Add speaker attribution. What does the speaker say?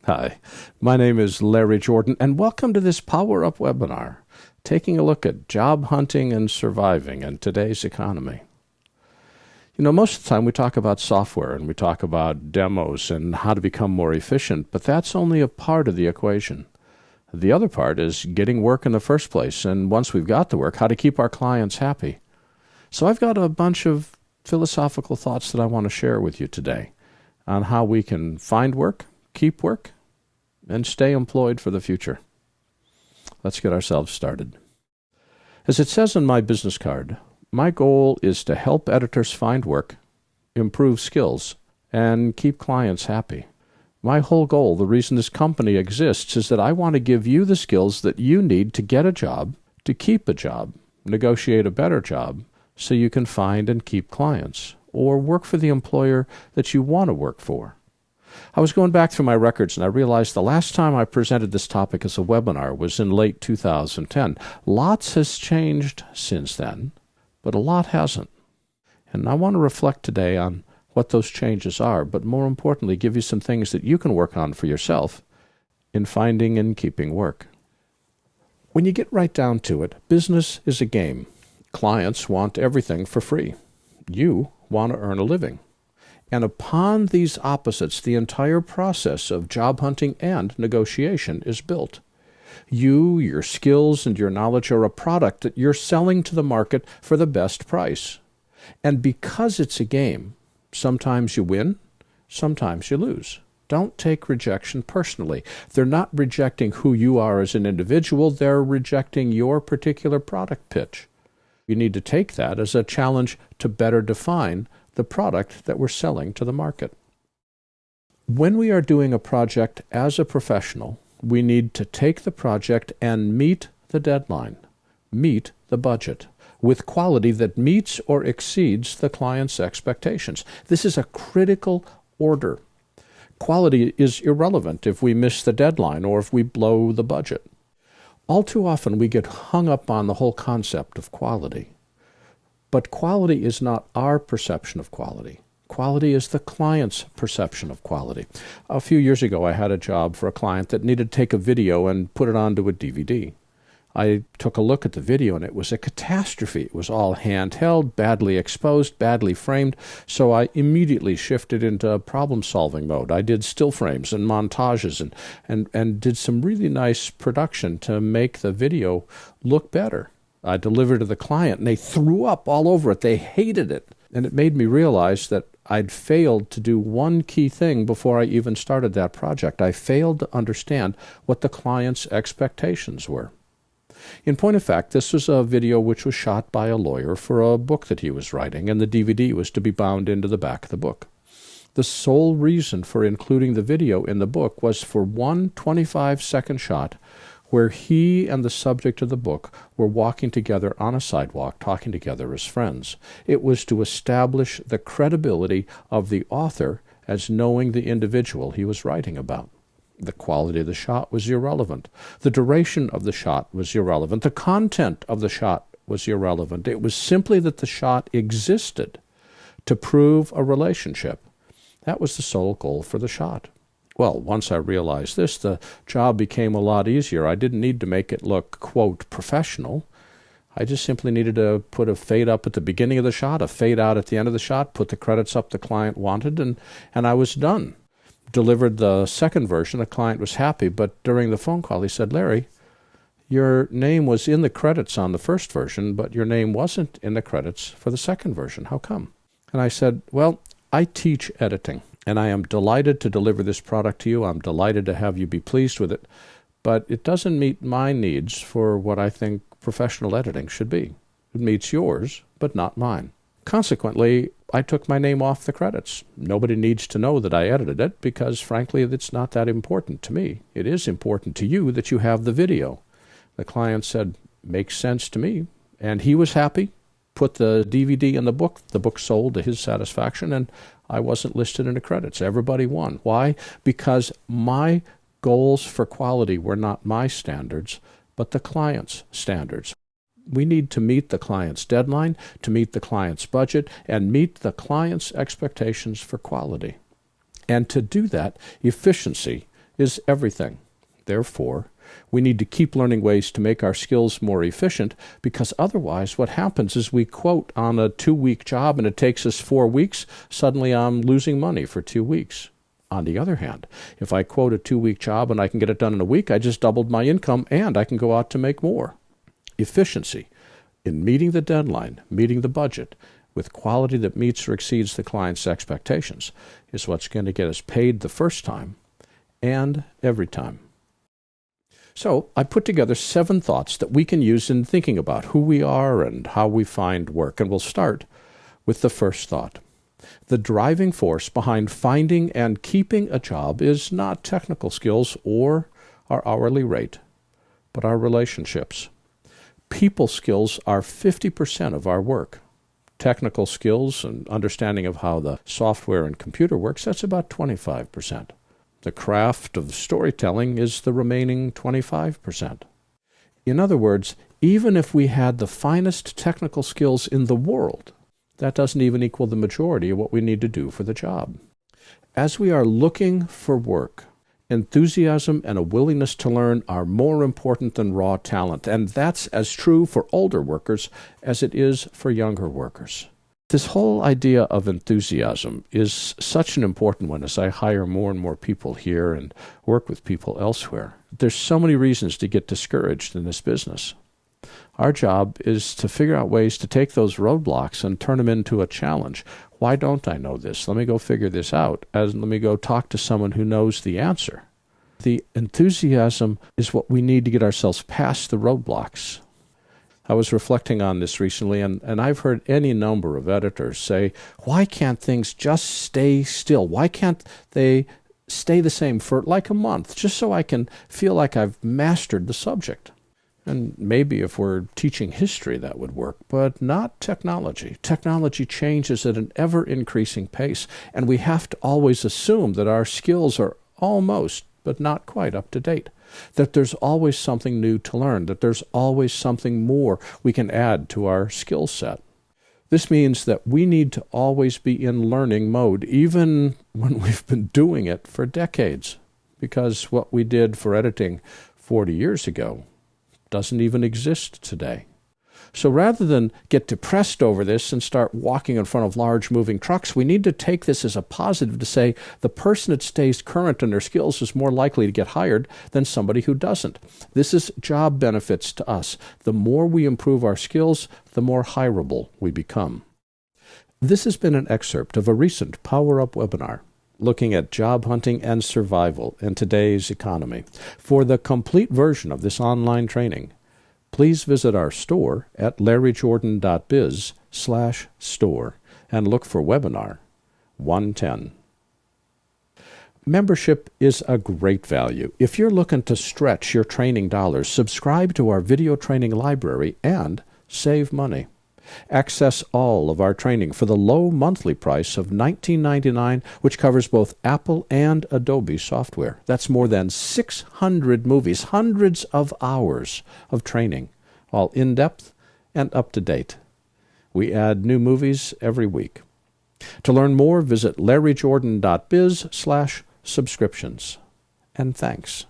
Speaker 1: Hi, my name is Larry Jordan, and welcome to this Power Up webinar, taking a look at job hunting and surviving in today's economy. You know, most of the time we talk about software and we talk about demos and how to become more efficient, but that's only a part of the equation. The other part is getting work in the first place, and once we've got the work, how to keep our clients happy. So I've got a bunch of philosophical thoughts that I want to share with you today on how we can find work, keep work, and stay employed for the future. Let's get ourselves started. As it says on my business card, my goal is to help editors find work, improve skills, and keep clients happy. My whole goal, the reason this company exists, is that I want to give you the skills that you need to get a job, to keep a job, negotiate a better job, so you can find and keep clients, or work for the employer that you want to work for. I was going back through my records and I realized the last time I presented this topic as a webinar was in late 2010. Lots has changed since then, but a lot hasn't. And I want to reflect today on what those changes are, but more importantly, give you some things that you can work on for yourself in finding and keeping work. When you get right down to it, business is a game. Clients want everything for free. You want to earn a living. And upon these opposites, the entire process of job hunting and negotiation is built. You, your skills, and your knowledge are a product that you're selling to the market for the best price. And because it's a game, sometimes you win, sometimes you lose. Don't take rejection personally. They're not rejecting who you are as an individual, they're rejecting your particular product pitch. You need to take that as a challenge to better define the product that we're selling to the market. When we are doing a project as a professional, we need to take the project and meet the deadline, meet the budget, with quality that meets or exceeds the client's expectations. This is a critical order. Quality is irrelevant if we miss the deadline or if we blow the budget. All too often we get hung up on the whole concept of quality. But quality is not our perception of quality. Quality is the client's perception of quality. A few years ago, I had a job for a client that needed to take a video and put it onto a DVD. I took a look at the video, and it was a catastrophe. It was all handheld, badly exposed, badly framed, so I immediately shifted into problem-solving mode. I did still frames and montages and did some really nice production to make the video look better. I delivered to the client, and they threw up all over it. They hated it. And it made me realize that I'd failed to do one key thing before I even started that project. I failed to understand what the client's expectations were. In point of fact, this was a video which was shot by a lawyer for a book that he was writing, and the DVD was to be bound into the back of the book. The sole reason for including the video in the book was for one 25-second shot where he and the subject of the book were walking together on a sidewalk, talking together as friends. It was to establish the credibility of the author as knowing the individual he was writing about. The quality of the shot was irrelevant. The duration of the shot was irrelevant. The content of the shot was irrelevant. It was simply that the shot existed to prove a relationship. That was the sole goal for the shot. Well, once I realized this, the job became a lot easier. I didn't need to make it look, quote, professional. I just simply needed to put a fade up at the beginning of the shot, a fade out at the end of the shot, put the credits up the client wanted, and I was done. Delivered the second version. The client was happy, but during the phone call he said, "Larry, your name was in the credits on the first version, but your name wasn't in the credits for the second version. How come?" And I said, "Well, I teach editing, and I am delighted to deliver this product to you. I'm delighted to have you be pleased with it, but it doesn't meet my needs for what I think professional editing should be. It meets yours, but not mine." Consequently, I took my name off the credits. Nobody needs to know that I edited it because, frankly, it's not that important to me. It is important to you that you have the video. The client said, "Makes sense to me." And he was happy, put the DVD in the book. The book sold to his satisfaction, and I wasn't listed in the credits. Everybody won. Why? Because my goals for quality were not my standards, but the client's standards. We need to meet the client's deadline, to meet the client's budget, and meet the client's expectations for quality. And to do that, efficiency is everything. Therefore, we need to keep learning ways to make our skills more efficient, because otherwise what happens is we quote on a 2-week job and it takes us 4 weeks. Suddenly I'm losing money for 2 weeks. On the other hand, if I quote a 2-week job and I can get it done in a week, I just doubled my income and I can go out to make more. Efficiency in meeting the deadline, meeting the budget, with quality that meets or exceeds the client's expectations is what's going to get us paid the first time and every time. So I put together 7 thoughts that we can use in thinking about who we are and how we find work. And we'll start with the first thought. The driving force behind finding and keeping a job is not technical skills or our hourly rate, but our relationships. People skills are 50% of our work. Technical skills and understanding of how the software and computer works, that's about 25%. The craft of storytelling is the remaining 25%. In other words, even if we had the finest technical skills in the world, that doesn't even equal the majority of what we need to do for the job. As we are looking for work, enthusiasm and a willingness to learn are more important than raw talent, and that's as true for older workers as it is for younger workers. This whole idea of enthusiasm is such an important one as I hire more and more people here and work with people elsewhere. There's so many reasons to get discouraged in this business. Our job is to figure out ways to take those roadblocks and turn them into a challenge. Why don't I know this? Let me go figure this out. Let me go talk to someone who knows the answer. The enthusiasm is what we need to get ourselves past the roadblocks. I was reflecting on this recently, and I've heard any number of editors say, why can't things just stay still? Why can't they stay the same for like a month, just so I can feel like I've mastered the subject? And maybe if we're teaching history, that would work, but not technology. Technology changes at an ever-increasing pace, and we have to always assume that our skills are almost, but not quite up to date, that there's always something new to learn, that there's always something more we can add to our skill set. This means that we need to always be in learning mode, even when we've been doing it for decades, because what we did for editing 40 years ago doesn't even exist today. So rather than get depressed over this and start walking in front of large moving trucks, we need to take this as a positive to say the person that stays current in their skills is more likely to get hired than somebody who doesn't. This is job benefits to us. The more we improve our skills, the more hireable we become. This has been an excerpt of a recent Power Up webinar looking at job hunting and survival in today's economy. For the complete version of this online training, please visit our store at larryjordan.biz/store and look for webinar 110. Membership is a great value. If you're looking to stretch your training dollars, subscribe to our video training library and save money. Access all of our training for the low monthly price of $19.99, which covers both Apple and Adobe software. That's more than 600 movies, hundreds of hours of training, all in-depth and up-to-date. We add new movies every week. To learn more, visit larryjordan.biz/subscriptions. And thanks.